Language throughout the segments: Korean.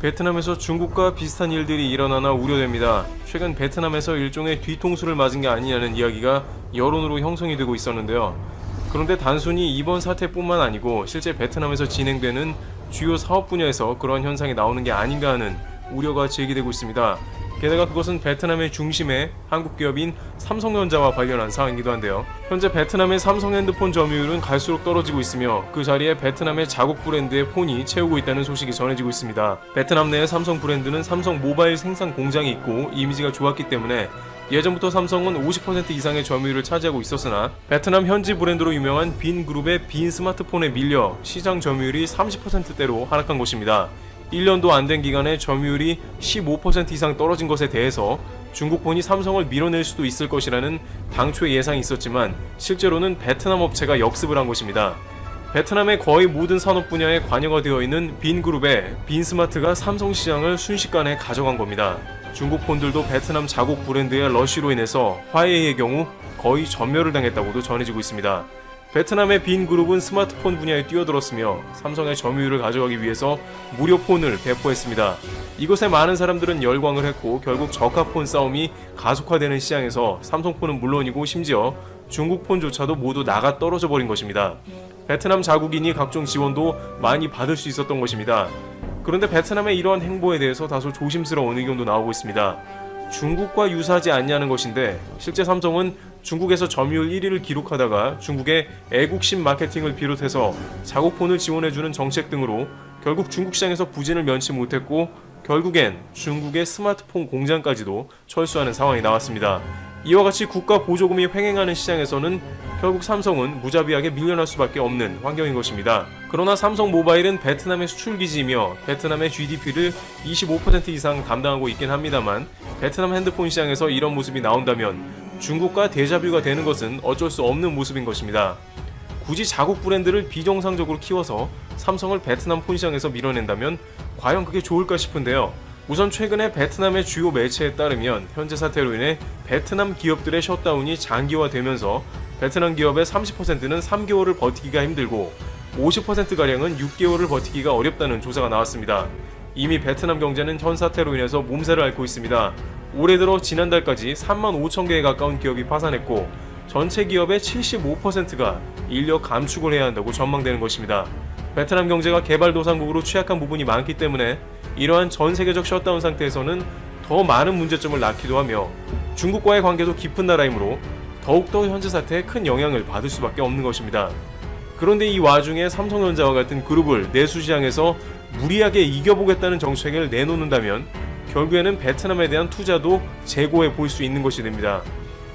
베트남에서 중국과 비슷한 일들이 일어나나 우려됩니다. 최근 베트남에서 일종의 뒤통수를 맞은 게 아니냐는 이야기가 여론으로 형성이 되고 있었는데요. 그런데 단순히 이번 사태뿐만 아니고 실제 베트남에서 진행되는 주요 사업 분야에서 그런 현상이 나오는 게 아닌가 하는 우려가 제기되고 있습니다. 게다가 그것은 베트남의 중심에 한국 기업인 삼성전자와 관련한 사항이기도 한데요. 현재 베트남의 삼성 핸드폰 점유율은 갈수록 떨어지고 있으며 그 자리에 베트남의 자국 브랜드의 폰이 채우고 있다는 소식이 전해지고 있습니다. 베트남 내의 삼성 브랜드는 삼성 모바일 생산 공장이 있고 이미지가 좋았기 때문에 예전부터 삼성은 50% 이상의 점유율을 차지하고 있었으나 베트남 현지 브랜드로 유명한 빈그룹의 빈 스마트폰에 밀려 시장 점유율이 30%대로 하락한 것입니다. 1년도 안 된 기간에 점유율이 15% 이상 떨어진 것에 대해서 중국폰이 삼성을 밀어낼 수도 있을 것이라는 당초의 예상이 있었지만 실제로는 베트남 업체가 역습을 한 것입니다. 베트남의 거의 모든 산업 분야에 관여가 되어 있는 빈그룹의 빈스마트가 삼성 시장을 순식간에 가져간 겁니다. 중국 폰들도 베트남 자국 브랜드의 러쉬로 인해서 화웨이의 경우 거의 전멸을 당했다고도 전해지고 있습니다. 베트남의 빈그룹은 스마트폰 분야에 뛰어들었으며 삼성의 점유율을 가져가기 위해서 무료폰을 배포했습니다. 이것에 많은 사람들은 열광을 했고 결국 저가폰 싸움이 가속화되는 시장에서 삼성폰은 물론이고 심지어 중국폰조차도 모두 나가 떨어져 버린 것입니다. 베트남 자국인이 각종 지원도 많이 받을 수 있었던 것입니다. 그런데 베트남의 이러한 행보에 대해서 다소 조심스러운 의견도 나오고 있습니다. 중국과 유사하지 않냐는 것인데 실제 삼성은 중국에서 점유율 1위를 기록하다가 중국의 애국심 마케팅을 비롯해서 자국폰을 지원해주는 정책 등으로 결국 중국 시장에서 부진을 면치 못했고 결국엔 중국의 스마트폰 공장까지도 철수하는 상황이 나왔습니다. 이와 같이 국가 보조금이 횡행하는 시장에서는 결국 삼성은 무자비하게 밀려날 수밖에 없는 환경인 것입니다. 그러나 삼성 모바일은 베트남의 수출 기지이며 베트남의 GDP를 25% 이상 담당하고 있긴 합니다만 베트남 핸드폰 시장에서 이런 모습이 나온다면 중국과 데자뷰가 되는 것은 어쩔 수 없는 모습인 것입니다. 굳이 자국 브랜드를 비정상적으로 키워서 삼성을 베트남 폰 시장에서 밀어낸다면 과연 그게 좋을까 싶은데요. 우선 최근에 베트남의 주요 매체에 따르면 현재 사태로 인해 베트남 기업들의 셧다운이 장기화되면서 베트남 기업의 30%는 3개월을 버티기가 힘들고 50%가량은 6개월을 버티기가 어렵다는 조사가 나왔습니다. 이미 베트남 경제는 현 사태로 인해서 몸살을 앓고 있습니다. 올해 들어 지난달까지 3만 5천 개에 가까운 기업이 파산했고 전체 기업의 75%가 인력 감축을 해야 한다고 전망되는 것입니다. 베트남 경제가 개발도상국으로 취약한 부분이 많기 때문에 이러한 전 세계적 셧다운 상태에서는 더 많은 문제점을 낳기도 하며 중국과의 관계도 깊은 나라이므로 더욱더 현재 사태에 큰 영향을 받을 수밖에 없는 것입니다. 그런데 이 와중에 삼성전자와 같은 그룹을 내수시장에서 무리하게 이겨보겠다는 정책을 내놓는다면 결국에는 베트남에 대한 투자도 재고해 볼 수 있는 것이 됩니다.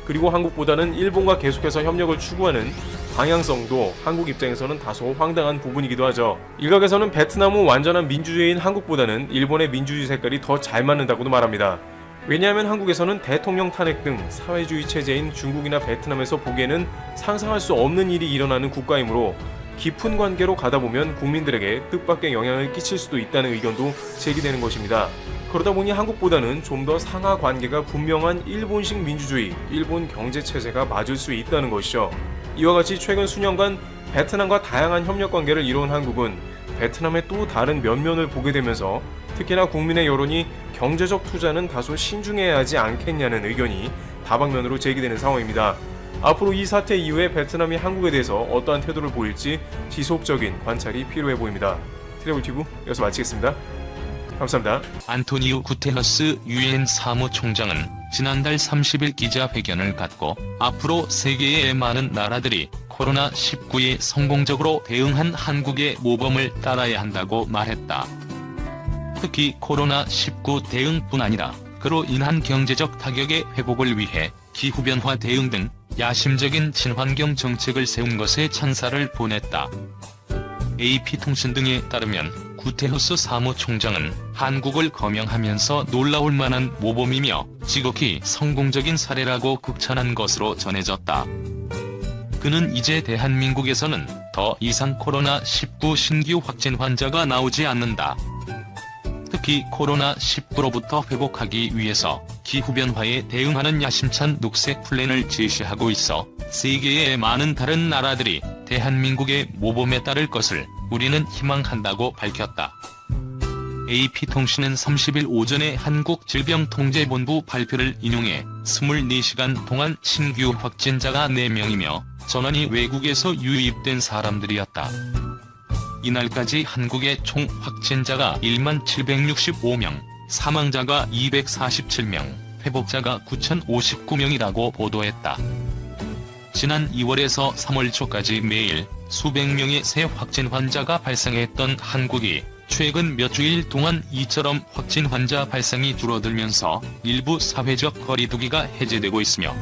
그리고 한국보다는 일본과 계속해서 협력을 추구하는 방향성도 한국 입장에서는 다소 황당한 부분이기도 하죠. 일각에서는 베트남은 완전한 민주주의인 한국보다는 일본의 민주주의 색깔이 더 잘 맞는다고도 말합니다. 왜냐하면 한국에서는 대통령 탄핵 등 사회주의 체제인 중국이나 베트남에서 보기에는 상상할 수 없는 일이 일어나는 국가이므로 깊은 관계로 가다 보면 국민들에게 뜻밖의 영향을 끼칠 수도 있다는 의견도 제기되는 것입니다. 그러다 보니 한국보다는 좀 더 상하 관계가 분명한 일본식 민주주의, 일본 경제체제가 맞을 수 있다는 것이죠. 이와 같이 최근 수년간 베트남과 다양한 협력 관계를 이뤄온 한국은 베트남의 또 다른 면면을 보게 되면서 특히나 국민의 여론이 경제적 투자는 다소 신중해야 하지 않겠냐는 의견이 다방면으로 제기되는 상황입니다. 앞으로 이 사태 이후에 베트남이 한국에 대해서 어떠한 태도를 보일지 지속적인 관찰이 필요해 보입니다. 트래블튜브 여기서 마치겠습니다. 감사합니다. 안토니우 구테러스 유엔 사무총장은 지난달 30일 기자회견을 갖고 앞으로 세계의 많은 나라들이 코로나19에 성공적으로 대응한 한국의 모범을 따라야 한다고 말했다. 특히 코로나19 대응뿐 아니라 그로 인한 경제적 타격의 회복을 위해 기후변화 대응 등 야심적인 친환경 정책을 세운 것에 찬사를 보냈다. AP통신 등에 따르면 구테러스 사무총장은 한국을 거명하면서 놀라울 만한 모범이며 지극히 성공적인 사례라고 극찬한 것으로 전해졌다. 그는 이제 대한민국에서는 더 이상 코로나19 신규 확진 환자가 나오지 않는다. 특히 코로나19로부터 회복하기 위해서 기후변화에 대응하는 야심찬 녹색 플랜을 제시하고 있어 세계의 많은 다른 나라들이 대한민국의 모범에 따를 것을 우리는 희망한다고 밝혔다. AP통신은 30일 오전에 한국질병통제본부 발표를 인용해 24시간 동안 신규 확진자가 4명이며 전원이 외국에서 유입된 사람들이었다. 이날까지 한국의 총 확진자가 1만 765명, 사망자가 247명, 회복자가 9,059명이라고 보도했다. 지난 2월에서 3월 초까지 매일 수백 명의 새 확진 환자가 발생했던 한국이 최근 몇 주일 동안 이처럼 확진 환자 발생이 줄어들면서 일부 사회적 거리두기가 해제되고 있으며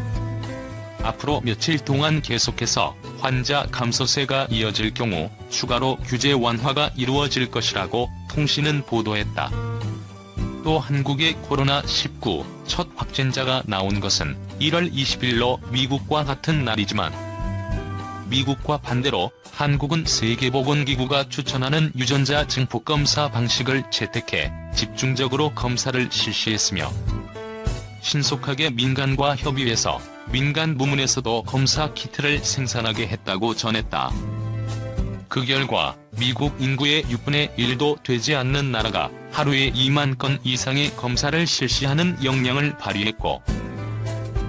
앞으로 며칠 동안 계속해서 환자 감소세가 이어질 경우 추가로 규제 완화가 이루어질 것이라고 통신은 보도했다. 또 한국의 코로나19 첫 확진자가 나온 것은 1월 20일로 미국과 같은 날이지만 미국과 반대로 한국은 세계보건기구가 추천하는 유전자 증폭 검사 방식을 채택해 집중적으로 검사를 실시했으며 신속하게 민간과 협의해서 민간 부문에서도 검사 키트를 생산하게 했다고 전했다. 그 결과 미국 인구의 6분의 1도 되지 않는 나라가 하루에 2만 건 이상의 검사를 실시하는 역량을 발휘했고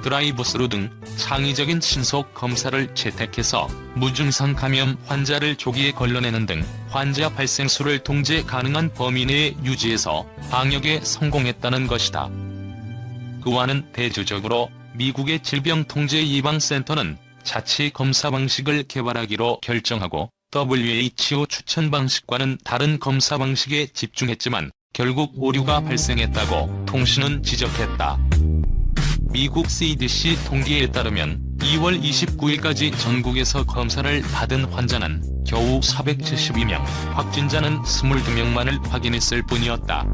드라이브스루 등 창의적인 신속 검사를 채택해서 무증상 감염 환자를 조기에 걸러내는 등 환자 발생수를 통제 가능한 범위 내에 유지해서 방역에 성공했다는 것이다. 그와는 대조적으로 미국의 질병통제예방센터는 자치 검사 방식을 개발하기로 결정하고 WHO 추천 방식과는 다른 검사 방식에 집중했지만 결국 오류가 발생했다고 통신은 지적했다. 미국 CDC 통계에 따르면 2월 29일까지 전국에서 검사를 받은 환자는 겨우 472명, 확진자는 22명만을 확인했을 뿐이었다.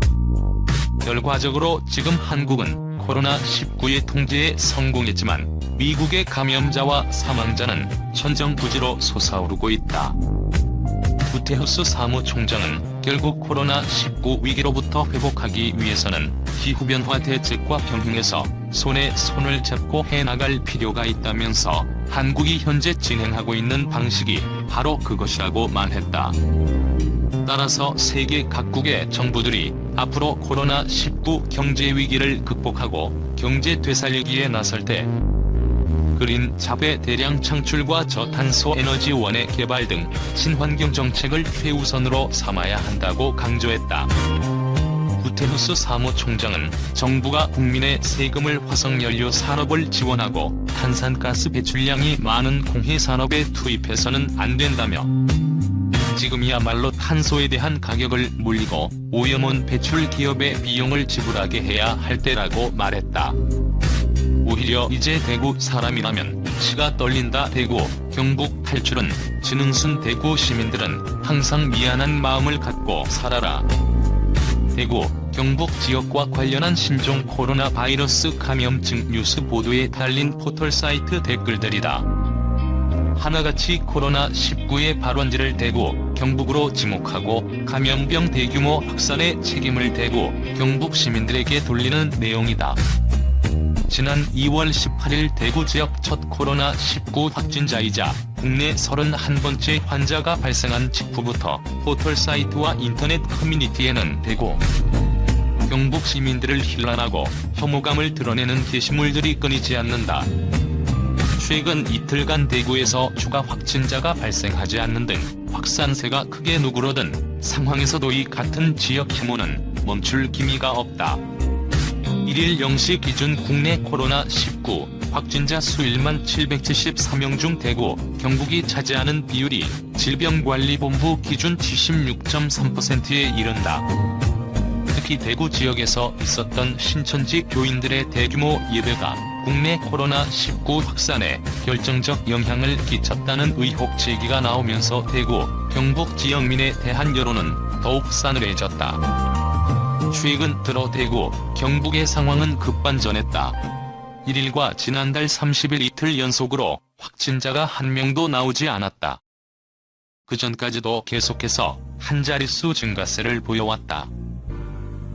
결과적으로 지금 한국은 코로나19의 통제에 성공했지만 미국의 감염자와 사망자는 천정부지로 솟아오르고 있다. 구테후스 사무총장은 결국 코로나19 위기로부터 회복하기 위해서는 기후변화 대책과 병행해서 손에 손을 잡고 해나갈 필요가 있다면서 한국이 현재 진행하고 있는 방식이 바로 그것이라고 말했다. 따라서 세계 각국의 정부들이 앞으로 코로나19 경제 위기를 극복하고 경제 되살리기에 나설 때 그린 자회 대량 창출과 저탄소 에너지원의 개발 등 친환경 정책을 최우선으로 삼아야 한다고 강조했다. 구테후스 사무총장은 정부가 국민의 세금을 화석연료 산업을 지원하고 탄산가스 배출량이 많은 공해 산업에 투입해서는 안 된다며 지금이야말로 탄소에 대한 가격을 물리고 오염원 배출 기업의 비용을 지불하게 해야 할 때라고 말했다. 오히려 이제 대구 사람이라면 치가 떨린다. 대구, 경북 탈출은 지능순 대구 시민들은 항상 미안한 마음을 갖고 살아라. 대구, 경북 지역과 관련한 신종 코로나 바이러스 감염증 뉴스 보도에 달린 포털사이트 댓글들이다. 하나같이 코로나19의 발원지를 대구, 경북으로 지목하고 감염병 대규모 확산의 책임을 대구, 경북 시민들에게 돌리는 내용이다. 지난 2월 18일 대구 지역 첫 코로나19 확진자이자 국내 31번째 환자가 발생한 직후부터 포털사이트와 인터넷 커뮤니티에는 대구, 경북 시민들을 힐난하고 혐오감을 드러내는 게시물들이 끊이지 않는다. 최근 이틀간 대구에서 추가 확진자가 발생하지 않는 등 확산세가 크게 누그러든 상황에서도 이 같은 지역 혐오는 멈출 기미가 없다. 1일 0시 기준 국내 코로나19 확진자 수 1만 774명 중 대구, 경북이 차지하는 비율이 질병관리본부 기준 76.3%에 이른다. 특히 대구 지역에서 있었던 신천지 교인들의 대규모 예배가 국내 코로나19 확산에 결정적 영향을 끼쳤다는 의혹 제기가 나오면서 대구, 경북 지역민에 대한 여론은 더욱 싸늘해졌다. 최근 들어 대구, 경북의 상황은 급반전했다. 1일과 지난달 30일 이틀 연속으로 확진자가 한 명도 나오지 않았다. 그전까지도 계속해서 한 자릿수 증가세를 보여왔다.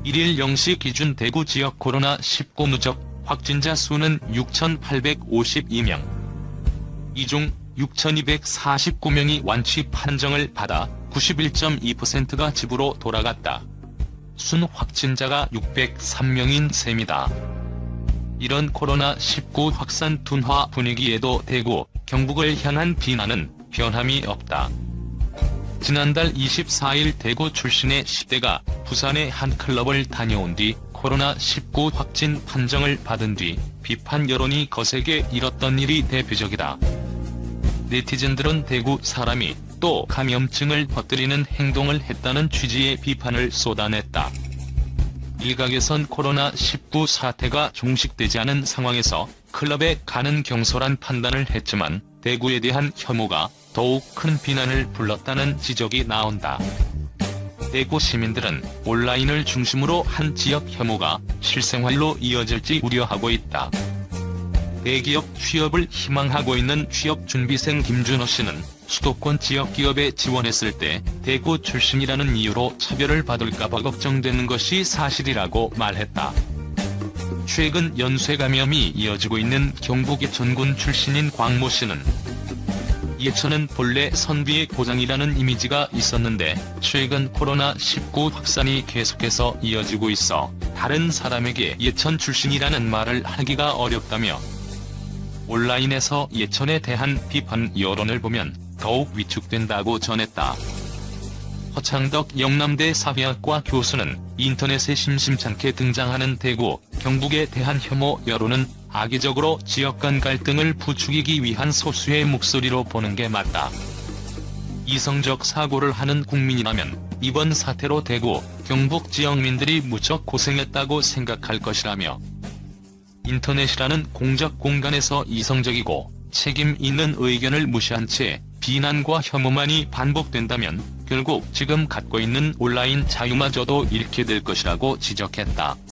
1일 0시 기준 대구 지역 코로나19 누적 확진자 수는 6,852명. 이 중 6,249명이 완치 판정을 받아 91.2%가 집으로 돌아갔다. 순 확진자가 603명인 셈이다. 이런 코로나19 확산 둔화 분위기에도 대구, 경북을 향한 비난은 변함이 없다. 지난달 24일 대구 출신의 10대가 부산의 한 클럽을 다녀온 뒤 코로나19 확진 판정을 받은 뒤 비판 여론이 거세게 일었던 일이 대표적이다. 네티즌들은 대구 사람이 또 감염증을 퍼뜨리는 행동을 했다는 취지의 비판을 쏟아냈다. 일각에선 코로나19 사태가 종식되지 않은 상황에서 클럽에 가는 경솔한 판단을 했지만 대구에 대한 혐오가 더욱 큰 비난을 불렀다는 지적이 나온다. 대구 시민들은 온라인을 중심으로 한 지역 혐오가 실생활로 이어질지 우려하고 있다. 대기업 취업을 희망하고 있는 취업준비생 김준호 씨는 수도권 지역 기업에 지원했을 때 대구 출신이라는 이유로 차별을 받을까봐 걱정되는 것이 사실이라고 말했다. 최근 연쇄 감염이 이어지고 있는 경북 예천군 출신인 광모 씨는 예천은 본래 선비의 고장이라는 이미지가 있었는데 최근 코로나19 확산이 계속해서 이어지고 있어 다른 사람에게 예천 출신이라는 말을 하기가 어렵다며 온라인에서 예천에 대한 비판 여론을 보면 더욱 위축된다고 전했다. 허창덕 영남대 사회학과 교수는 인터넷에 심심찮게 등장하는 대구, 경북에 대한 혐오 여론은 악의적으로 지역 간 갈등을 부추기기 위한 소수의 목소리로 보는 게 맞다. 이성적 사고를 하는 국민이라면 이번 사태로 대구, 경북 지역민들이 무척 고생했다고 생각할 것이라며 인터넷이라는 공적 공간에서 이성적이고 책임 있는 의견을 무시한 채 비난과 혐오만이 반복된다면 결국 지금 갖고 있는 온라인 자유마저도 잃게 될 것이라고 지적했다.